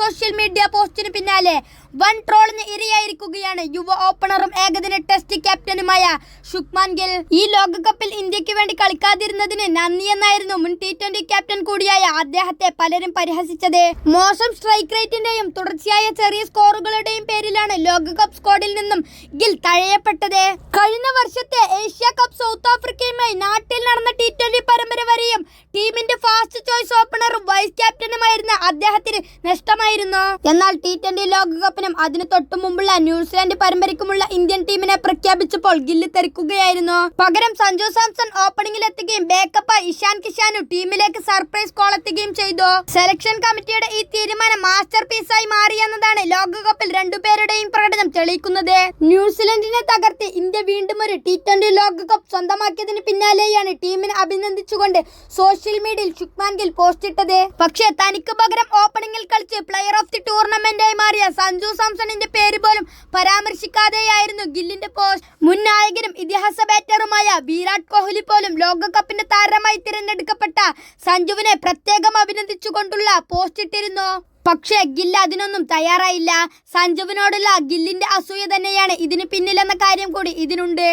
Social media പോസ്റ്റിന് പിന്നാലെ വൻ ട്രോളിന് ഇരയായിരിക്കുകയാണ് യുവ ഓപ്പണറും ഏകദിന ടെസ്റ്റ് ക്യാപ്റ്റനുമായ ശുഭ്മാൻ ഗിൽ. ഈ ലോകകപ്പിൽ ഇന്ത്യക്ക് വേണ്ടി കളിക്കാതിരുന്നതിന് നന്ദിയെന്നായിരുന്നു മുൻ T20 ക്യാപ്റ്റൻ കൂടിയായ അദ്ദേഹത്തെ പലരും പരിഹസിച്ചത്. മോശം സ്ട്രൈക്ക് റേറ്റിന്റെയും തുടർച്ചയായ ചെറിയ സ്കോറുകളുടെയും പേരിലാണ് ലോകകപ്പ് സ്ക്വാഡിൽ നിന്നും ഗിൽ തഴയപ്പെട്ടത്. കഴിഞ്ഞ വർഷത്തെ ഏഷ്യ കപ്പ് സൗത്ത് ആഫ്രിക്കയുമായി നാട്ടിൽ നടന്ന T20 പരമ്പര വരെയും ടീമിന്റെ ഫാസ്റ്റ് ചോയ്സ് ഓപ്പണറും വൈസ് ക്യാപ്റ്റനുമായിരുന്ന അദ്ദേഹത്തിന് നഷ്ടമായിരുന്നു. എന്നാൽ T20 ലോകകപ്പിനും അതിനു തൊട്ടു മുമ്പുള്ള ന്യൂസിലാൻഡ് പരമ്പരയ്ക്കുമുള്ള ഇന്ത്യൻ ടീമിനെ പ്രഖ്യാപിച്ചപ്പോൾ ഗില്ല് തെറിക്കുകയായിരുന്നു. പകരം സഞ്ജു സാംസൺ ഓപ്പണിംഗിലെത്തുകയും ബാക്കപ്പായി ഇഷാൻ കിഷാനു ടീമിലേക്ക് സർപ്രൈസ് കോൾ എത്തുകയും ചെയ്തു. സെലക്ഷൻ കമ്മിറ്റിയുടെ ഈ തീരുമാനം മാസ്റ്റർ പീസായി മാറിയെന്നതാണ് ലോകകപ്പിൽ രണ്ടുപേരുടെയും പ്രകടനം തെളിയിക്കുന്നത്. ന്യൂസിലൻഡിനെ തകർത്ത് ഇന്ത്യ വീണ്ടും ഒരു T20 ലോകകപ്പ് സ്വന്തമാക്കിയതിന് പിന്നാലെയാണ് ടീമിനെ അഭിനന്ദിച്ചുകൊണ്ട് സോഷ്യൽ മീഡിയയിൽ ശുഭ്മാൻ ഗിൽ പോസ്റ്റ് ഇട്ടത്. പക്ഷേ തനിക്ക് പകരം ഓപ്പണിംഗിൽ കളിച്ച് പ്ലെയർ ഓഫ് ദി ടൂർണമെന്റായി മാറിയ സഞ്ജു സാംസണിന്റെ പേര് പോലും പരാമർശിക്കാതെയായിരുന്നു ഗില്ലിന്റെ പോസ്റ്റ്. മുൻ നായകനും ഇതിഹാസ ബാറ്ററുമായ വിരാട് കോഹ്ലി പോലും ലോകകപ്പിന്റെ താരമായി തിരഞ്ഞെടുക്കപ്പെട്ട സഞ്ജുവിനെ പ്രത്യേകം അഭിനന്ദിച്ചുകൊണ്ടുള്ള പോസ്റ്റ് ഇട്ടിരുന്നു. പക്ഷേ ഗിൽ അതിനൊന്നും തയ്യാറായില്ല. സഞ്ജുവിനോടുള്ള ഗില്ലിന്റെ അസൂയ തന്നെയാണ് ഇതിന് പിന്നിലെന്ന കാര്യം കൂടി ഇതിനുണ്ട്.